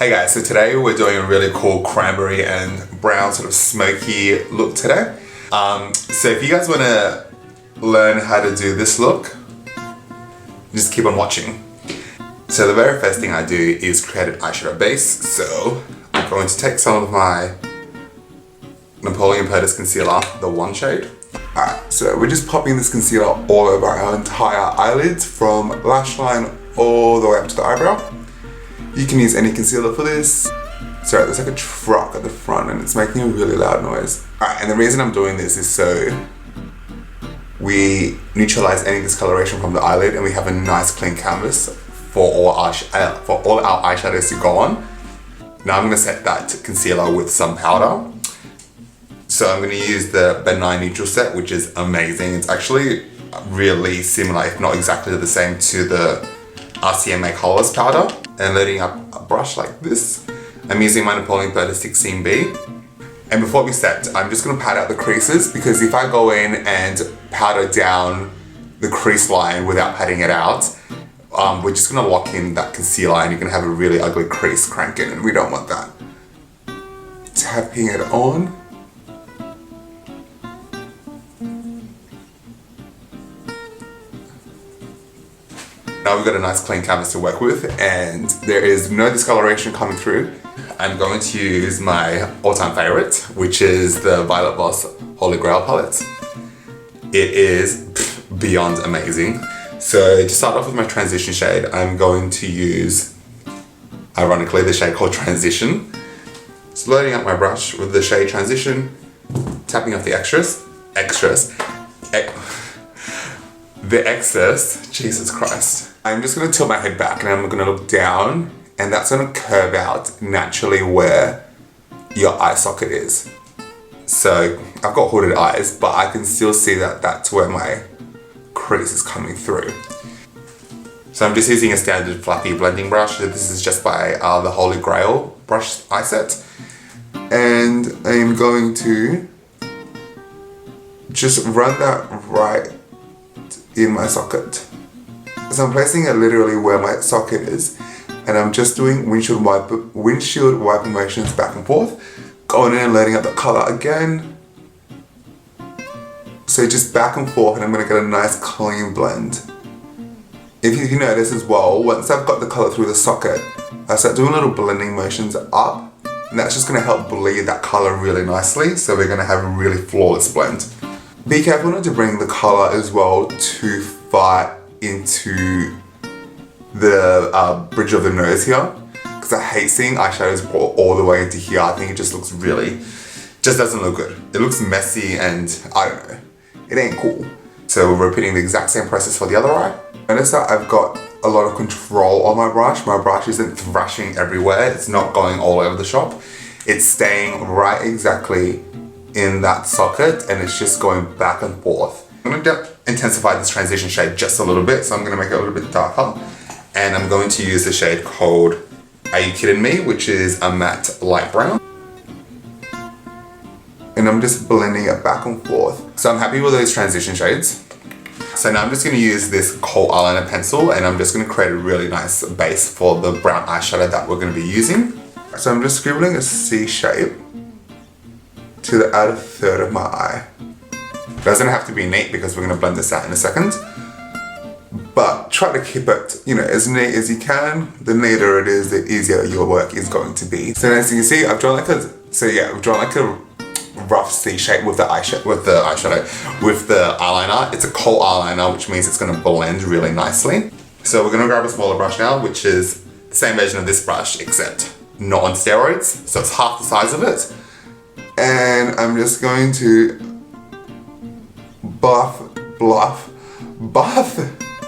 Hey guys, so today we're doing a really cool cranberry and brown sort of smoky look today. So if you guys want to learn how to do this look, just keep on watching. So the very first thing I do is create an eyeshadow base. So I'm going to take some of my Napoleon Perdis concealer, the one shade. Alright, so we're just popping this concealer all over our entire eyelids from lash line all the way up to the eyebrow. You can use any concealer for this. Sorry, there's like a truck at the front and it's making a really loud noise. Alright, and the reason I'm doing this is so we neutralize any discoloration from the eyelid and we have a nice clean canvas for all our eyeshadows to go on. Now I'm going to set that concealer with some powder. So I'm going to use the Benign Neutral set, which is amazing. It's actually really similar, if not exactly the same, to the RCMA colourless powder. And loading up a brush like this. I'm using my Napoleon Perdis 16B. And before we set, I'm just going to pat out the creases, because if I go in and powder down the crease line without patting it out, we're just going to lock in that concealer and you're going to have a really ugly crease cranking, and we don't want that. Tapping it on. Now we've got a nice clean canvas to work with and there is no discoloration coming through. I'm going to use my all-time favorite, which is the Violet Voss Holy Grail palette. It is beyond amazing. So to start off with my transition shade, I'm going to use, ironically, the shade called Transition. So loading up my brush with the shade Transition, tapping off the the excess, Jesus Christ. I'm just going to tilt my head back and I'm going to look down, and that's going to curve out naturally where your eye socket is. So I've got hooded eyes, but I can still see that that's where my crease is coming through. So I'm just using a standard fluffy blending brush. This is just by the Holy Grail brush eye set. And I'm going to just run that right in my socket. So I'm placing it literally where my socket is, and I'm just doing windshield wiping motions back and forth, going in and loading up the color again. So just back and forth, and I'm going to get a nice clean blend. If you notice as well, once I've got the color through the socket, I start doing little blending motions up, and that's just going to help bleed that color really nicely, so we're going to have a really flawless blend. Be careful not to bring the color as well too far into the bridge of the nose here, because I hate seeing eyeshadows brought all the way into here. I think it just looks just doesn't look good. It looks messy and I don't know, it ain't cool. So we're repeating the exact same process for the other eye. Notice that I've got a lot of control on my brush. My brush isn't thrashing everywhere. It's not going all over the shop. It's staying right exactly in that socket, and it's just going back and forth. I'm going to intensify this transition shade just a little bit, so I'm going to make it a little bit darker. And I'm going to use the shade called Are You Kidding Me, which is a matte light brown. And I'm just blending it back and forth. So I'm happy with those transition shades. So now I'm just going to use this kohl eyeliner pencil, and I'm just going to create a really nice base for the brown eyeshadow that we're going to be using. So I'm just scribbling a C shape to the outer third of my eye. Doesn't have to be neat because we're going to blend this out in a second. But try to keep it, as neat as you can. The neater it is, the easier your work is going to be. So as you can see, I've drawn like a rough C shape with the eyeliner. It's a kohl eyeliner, which means it's going to blend really nicely. So we're going to grab a smaller brush now, which is the same version of this brush, except not on steroids. So it's half the size of it. And I'm just going to buff. I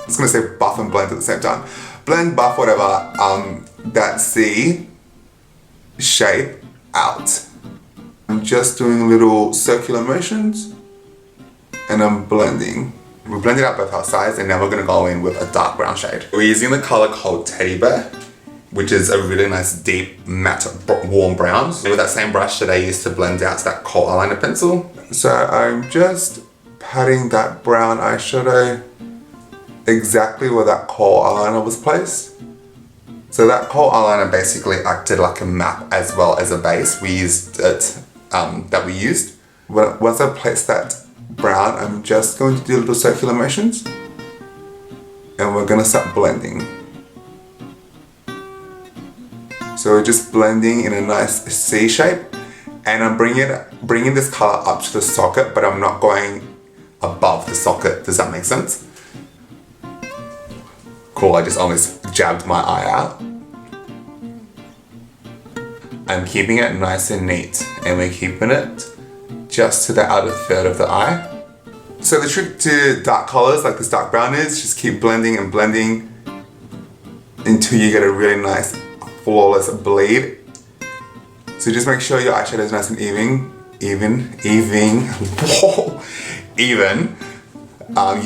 was going to say buff and blend at the same time. Blend, buff, whatever, that C shape out. I'm just doing little circular motions and I'm blending. We blended out both our sides, and now we're going to go in with a dark brown shade. We're using the color called Teddy Bear, which is a really nice deep matte warm brown. And with that same brush that I used to blend out that kohl eyeliner pencil. So I'm just patting that brown eyeshadow exactly where that kohl eyeliner was placed. So that whole eyeliner basically acted like a map as well as a base. We used it, that we used. Once I place that brown, I'm just going to do little circular motions. And we're gonna start blending. So we're just blending in a nice C shape. And I'm bringing this color up to the socket, but I'm not going above the socket. Does that make sense? Cool, I just almost jabbed my eye out. I'm keeping it nice and neat, and we're keeping it just to the outer third of the eye. So the trick to dark colors like this dark brown is just keep blending and blending until you get a really nice flawless bleed. So just make sure your eyeshadow is nice and even. You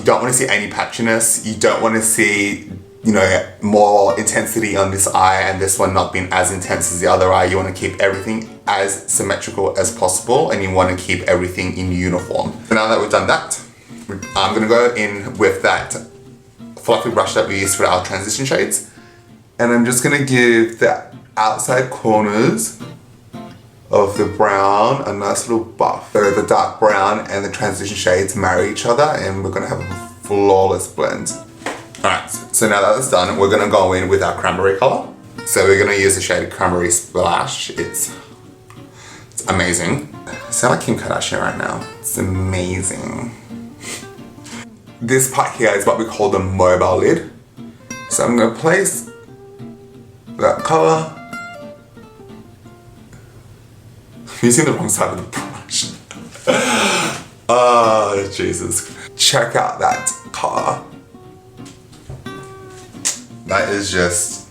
don't want to see any patchiness. You don't want to see, you know, more intensity on this eye and this one not being as intense as the other eye. You want to keep everything as symmetrical as possible, and you want to keep everything in uniform. So now that we've done that, I'm going to go in with that fluffy brush that we used for our transition shades, and I'm just going to give the outside corners of the brown a nice little buff. So the dark brown and the transition shades marry each other, and we're going to have a flawless blend. Alright, so now that that's done, we're going to go in with our cranberry color. So we're going to use the shade Cranberry Splash. It's amazing. I sound like Kim Kardashian right now. It's amazing. This part here is what we call the mobile lid. So I'm going to place that color. I'm using the wrong side of the brush. Oh, Jesus. Check out that color. That is just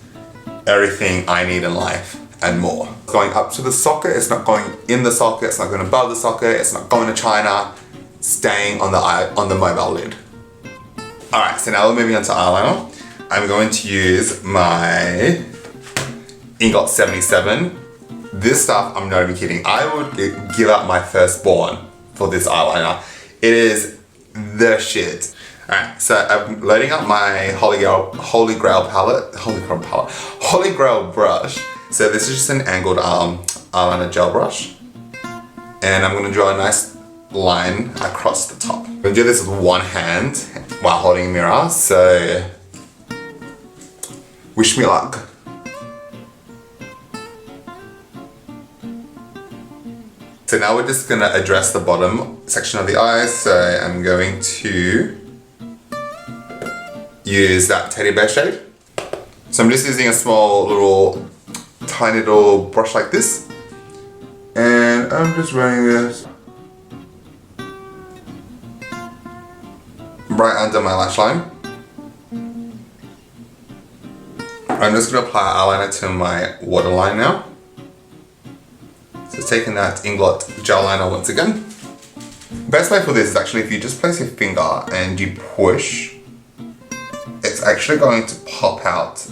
everything I need in life and more. Going up to the socket, it's not going in the socket, it's not going above the socket, it's not going to China, staying on the mobile lid. Alright, so now we're moving on to eyeliner. I'm going to use my Ingot 77. This stuff, I'm not even kidding. I would give up my firstborn for this eyeliner. It is the shit. Alright, so I'm loading up my Holy Grail brush. So this is just an angled eyeliner gel brush. And I'm going to draw a nice line across the top. I'm going to do this with one hand while holding a mirror, so wish me luck. So now we're just going to address the bottom section of the eye, so I'm going to use that teddy bear shade. So I'm just using a small tiny little brush like this, and I'm just running this right under my lash line. I'm just going to apply eyeliner to my waterline now. So taking that Ingot gel liner once again. Best way for this is actually if you just place your finger and you push, it's actually going to pop out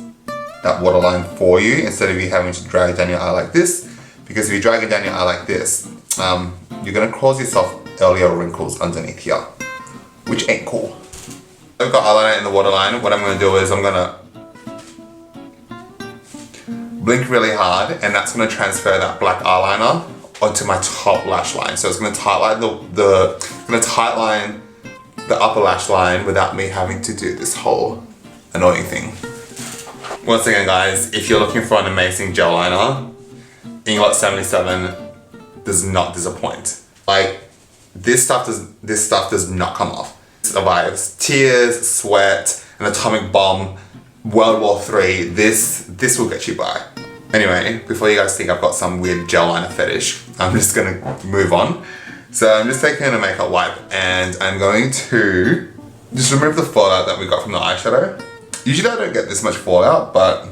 that waterline for you instead of you having to drag down your eye like this. Because if you drag it down your eye like this, you're going to cause yourself earlier wrinkles underneath here, which ain't cool. I've got eyeliner in the waterline. What I'm going to do is I'm going to blink really hard, and that's going to transfer that black eyeliner onto my top lash line. So it's going to tightline the upper lash line without me having to do this whole annoying thing. Once again, guys, if you're looking for an amazing gel liner, Ingot 77 does not disappoint. Like, this stuff does not come off. It survives tears, sweat, an atomic bomb, World War III. This will get you by. Anyway, before you guys think I've got some weird gel liner fetish, I'm just gonna move on. So I'm just taking a makeup wipe and I'm going to just remove the fallout that we got from the eyeshadow. Usually I don't get this much fallout, but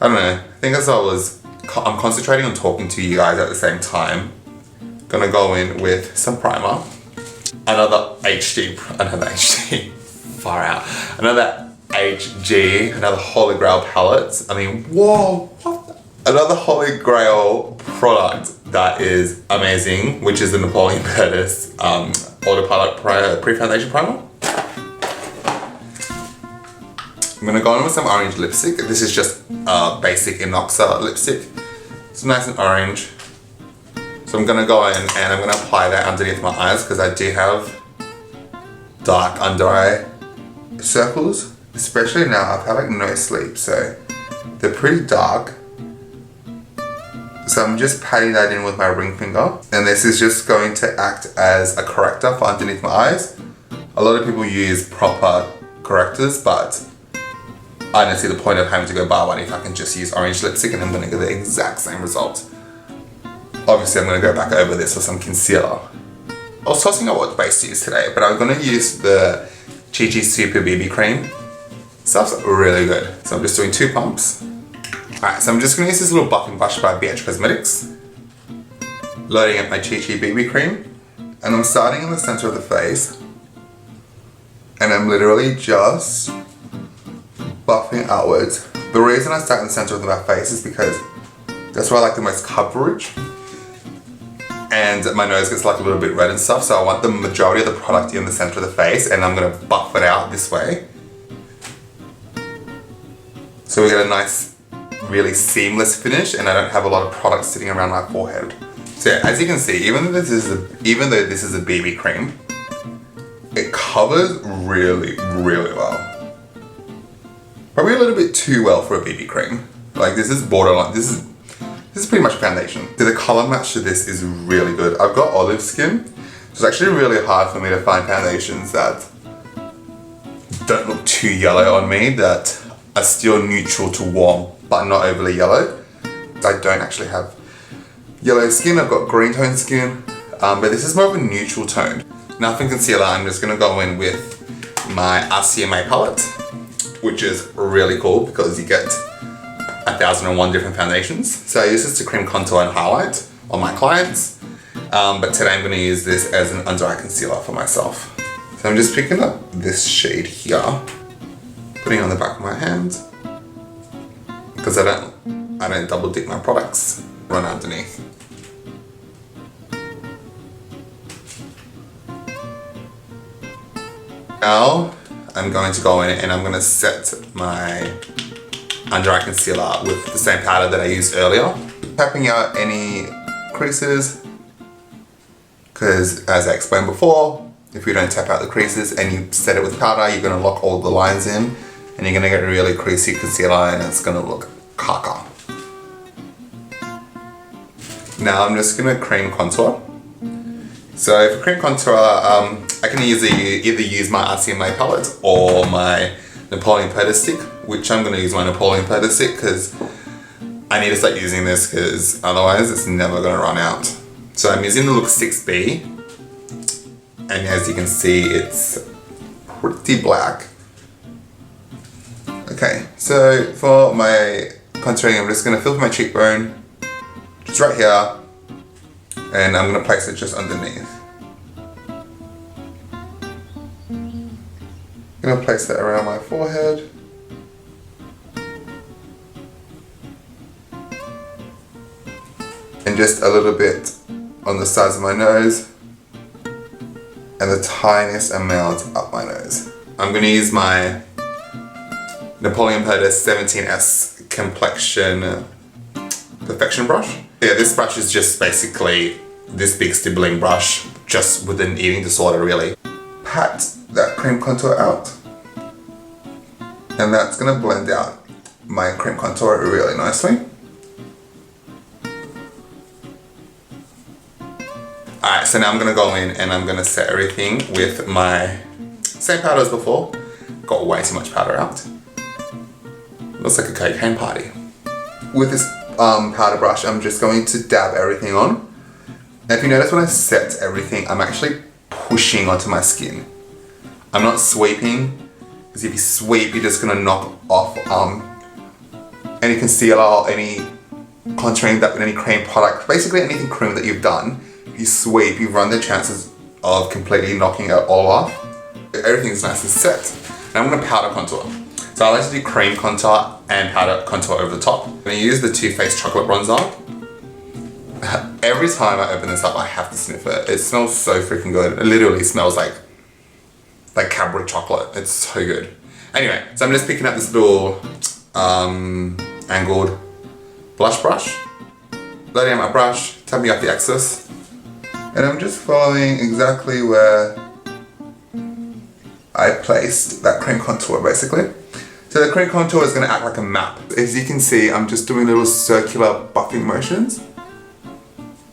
I don't know. I think as I'm concentrating on talking to you guys at the same time. Gonna go in with some primer. Another HG, far out. Another HG, another Holy Grail palette. I mean, whoa, what? Another Holy Grail product that is amazing, which is the Napoleon Perdis Auto Palette Pre-Foundation Primer. I'm gonna go in with some orange lipstick. This is just basic Inoxa lipstick. It's nice and orange. So I'm gonna go in and I'm gonna apply that underneath my eyes because I do have dark under eye circles. Especially now, I've had like no sleep, so they're pretty dark. So I'm just patting that in with my ring finger. And this is just going to act as a corrector for underneath my eyes. A lot of people use proper correctors, but I don't see the point of having to go buy one if I can just use orange lipstick and I'm gonna get the exact same result. Obviously I'm gonna go back over this with some concealer. I was tossing up what base to use today, but I'm gonna use the Chi Chi Super BB Cream. Stuff's really good. So I'm just doing 2 pumps. Alright, so I'm just gonna use this little buffing brush by BH Cosmetics. Loading up my Chi Chi BB Cream. And I'm starting in the center of the face. And I'm literally just buffing outwards. The reason I start in the center of my face is because that's where I like the most coverage. And my nose gets like a little bit red and stuff, so I want the majority of the product in the center of the face, and I'm gonna buff it out this way. So we get a nice, really seamless finish, and I don't have a lot of product sitting around my forehead. So yeah, as you can see, even though this is a BB cream, it covers really, really well. Probably a little bit too well for a BB cream. Like this is borderline, this is pretty much foundation. So the color match to this is really good. I've got olive skin, so it's actually really hard for me to find foundations that don't look too yellow on me, that are still neutral to warm, but not overly yellow. I don't actually have yellow skin, I've got green tone skin, but this is more of a neutral tone. Now for concealer, I'm just gonna go in with my RCMA palette, which is really cool because you get 1001 different foundations. So I use this to cream contour and highlight on my clients, but today I'm gonna use this as an under eye concealer for myself. So I'm just picking up this shade here, putting it on the back of my hand, because I don't double dip my products, run underneath. Now I'm going to go in and I'm going to set my under eye concealer with the same powder that I used earlier. Tapping out any creases, because as I explained before, if you don't tap out the creases and you set it with powder, you're going to lock all the lines in and you're going to get a really creasy concealer and it's going to look caca. Now I'm just going to cream contour. So for cream contour, I can either use my RCMA palette or my Napoleon Perdis stick, which I'm going to use my Napoleon Perdis stick because I need to start using this because otherwise it's never going to run out. So I'm using the look 6B, and as you can see it's pretty black. Okay, so for my contouring I'm just going to fill my cheekbone, just right here, and I'm going to place it just underneath. I'm going to place that around my forehead. And just a little bit on the sides of my nose. And the tiniest amount up my nose. I'm going to use my Napoleon Perdis 17S Complexion Perfection brush. Yeah, this brush is just basically this big stippling brush, just with an eating disorder really. Pat that cream contour out. And that's going to blend out my cream contour really nicely. Alright, so now I'm going to go in and I'm going to set everything with my same powder as before. Got way too much powder out. Looks like a cocaine party. With this powder brush, I'm just going to dab everything on. And if you notice when I set everything, I'm actually pushing onto my skin. I'm not sweeping, because if you sweep, you're just going to knock off any concealer or any contouring, any cream product, basically anything cream that you've done. If you sweep, you run the chances of completely knocking it all off. Everything's nice and set. Now I'm going to powder contour. So I like to do cream contour and powder contour over the top. I'm going to use the Too Faced Chocolate Bronzer. Every time I open this up, I have to sniff it. It smells so freaking good. It literally smells like Cadbury chocolate. It's so good. Anyway, so I'm just picking up this little angled blush brush, loading out my brush, tapping off the excess, and I'm just following exactly where I placed that cream contour basically. So the cream contour is going to act like a map. As you can see, I'm just doing little circular buffing motions,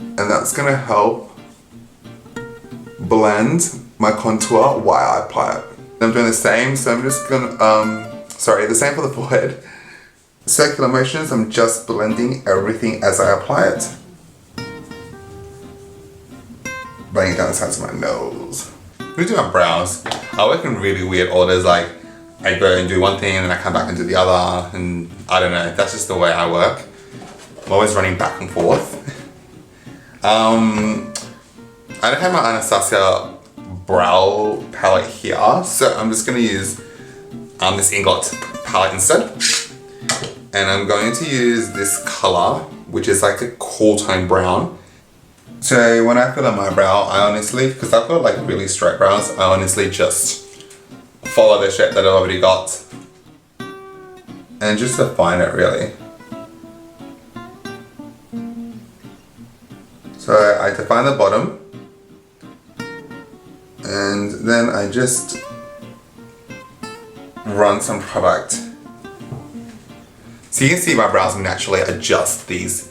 and that's going to help blend my contour while I apply it. I'm doing the same, so I'm just going to, the same for the forehead. Circular motions, I'm just blending everything as I apply it. Bringing it down the sides of my nose. When I do my brows, I work in really weird orders, like I go and do one thing and then I come back and do the other, and I don't know, that's just the way I work. I'm always running back and forth. I don't have my Anastasia brow palette here, so I'm just going to use this Ingot palette instead. And I'm going to use this color, which is like a cool tone brown. So when I fill in my brow, I honestly, because I've got like really straight brows, I honestly just follow the shape that I've already got and just define it really. So I define the bottom and then I just run some product. So you can see my brows naturally are just these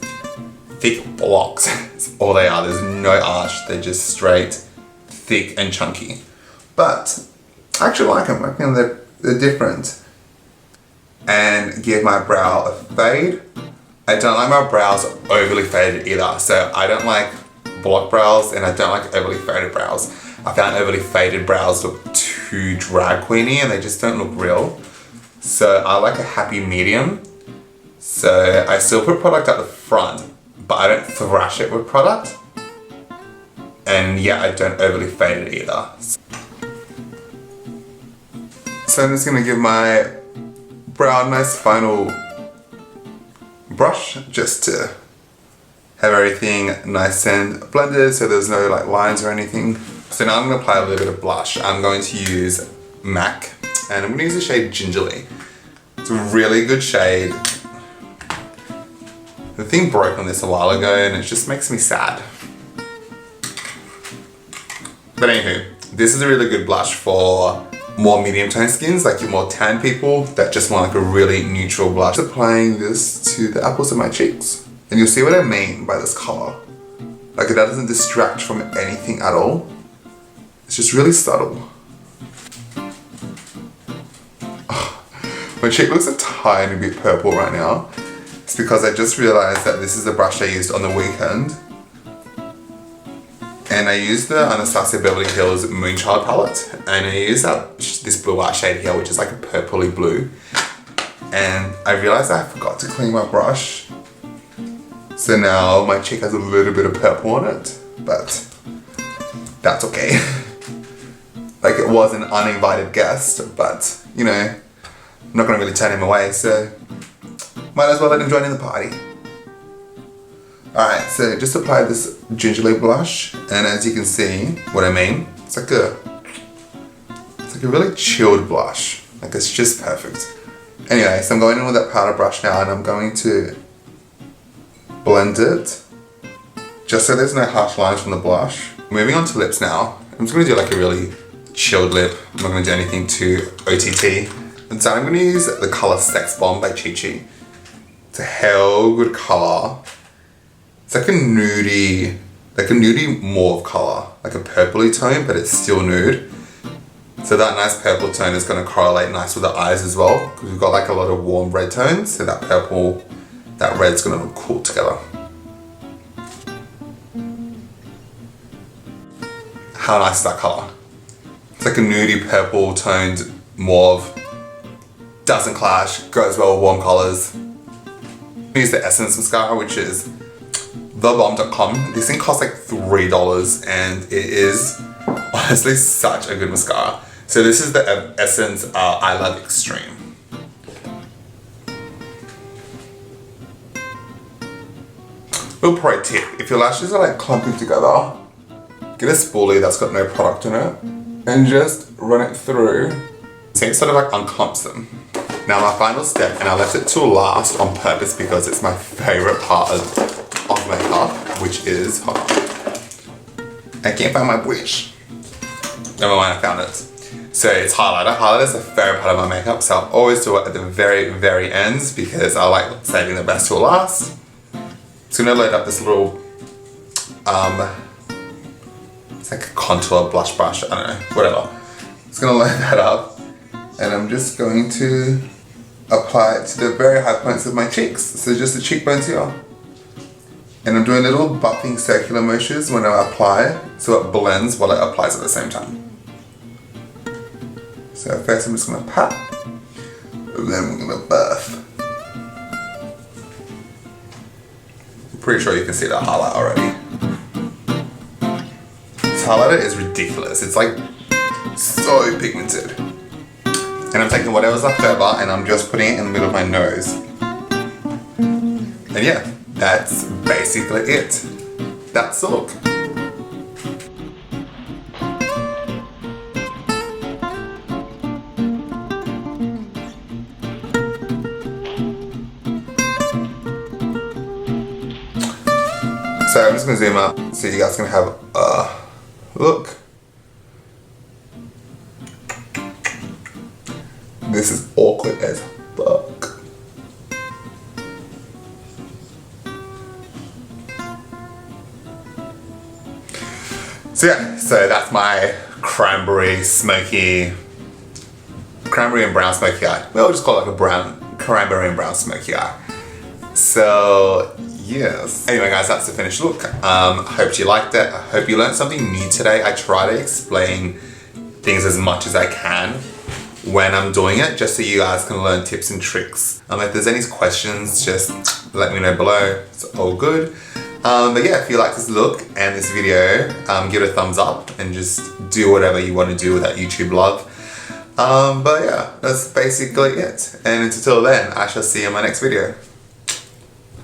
thick blocks. That's all they are. There's no arch. They're just straight, thick and chunky. But I actually like them. I think they're different. And give my brow a fade. I don't like my brows overly faded either. So I don't like block brows and I don't like overly faded brows. I found overly faded brows look too drag queeny and they just don't look real. So I like a happy medium. So I still put product at the front, but I don't thrash it with product. And yeah, I don't overly fade it either. So I'm just going to give my brow a nice final brush just to have everything nice and blended so there's no like lines or anything. So now I'm going to apply a little bit of blush. I'm going to use MAC and I'm going to use the shade Gingerly. It's a really good shade. The thing broke on this a while ago and it just makes me sad. But anywho, this is a really good blush for more medium tone skins, like your more tan people that just want like a really neutral blush. I'm applying this to the apples of my cheeks. And you'll see what I mean by this color. Like that doesn't distract from anything at all. It's just really subtle. Oh, my cheek looks a tiny bit purple right now. It's because I just realized that this is the brush I used on the weekend. And I used the Anastasia Beverly Hills Moonchild palette. And I used this blue eye shade here, which is like a purpley blue. And I realized I forgot to clean my brush. So now my cheek has a little bit of purple on it, but that's okay. Like it was an uninvited guest, but you know, I'm not gonna really turn him away, so might as well let him join in the party. Alright, so just apply this Gingerly blush, and as you can see, what I mean, it's like a really chilled blush. Like it's just perfect. Anyway, so I'm going in with that powder brush now, and I'm going to blend it, just so there's no harsh lines from the blush. Moving on to lips now. I'm just gonna do like a really chilled lip. I'm not gonna do anything too OTT. And so I'm gonna use the color Sex Bomb by Chi Chi. It's a hell good color. It's like a nudie mauve color, like a purpley tone, but it's still nude. So that nice purple tone is gonna correlate nice with the eyes as well, because we've got like a lot of warm red tones, so that purple, that red's gonna look cool together. How nice is that color? It's like a nudie purple toned mauve. Doesn't clash, goes well with warm colors. I use the Essence mascara, which is thebalm.com. This thing costs like $3 and it is honestly such a good mascara. So this is the Essence I Love Extreme. Little pro tip, if your lashes are like clumping together, get a spoolie that's got no product in it and just run it through So it sort of like unclumps them. Now my final step, and I left it till last on purpose because it's my favorite part of makeup, which is, hold on, I can't find my brush. Never mind, I found it. So it's highlighter. Highlighter is the favorite part of my makeup, so I always do it at the very ends because I like saving the best till last. So I'm gonna load up this little, it's like a contour blush brush, I don't know, whatever. Just gonna load that up, and I'm just going to apply it to the very high points of my cheeks. So just the cheekbones here. And I'm doing little buffing circular motions when I apply, so it blends while it applies at the same time. So first I'm just gonna pat, and then we're gonna buff. I'm pretty sure you can see that highlight already. This highlighter is ridiculous. It's like so pigmented. And I'm taking whatever's left over and I'm just putting it in the middle of my nose. And yeah, that's basically it. That's the look. So I'm just gonna zoom up so you guys can have a look. This is awkward as fuck. So yeah, so that's my cranberry and brown smoky eye. We'll just call it like a cranberry and brown smoky eye. So yes. Anyway guys, that's the finished look. I hope you liked it. I hope you learned something new today. I try to explain things as much as I can when I'm doing it, just so you guys can learn tips and tricks. If there's any questions, just let me know below. It's all good. But yeah, if you like this look and this video, give it a thumbs up and just do whatever you want to do with that YouTube love. But yeah, that's basically it. And until then, I shall see you in my next video.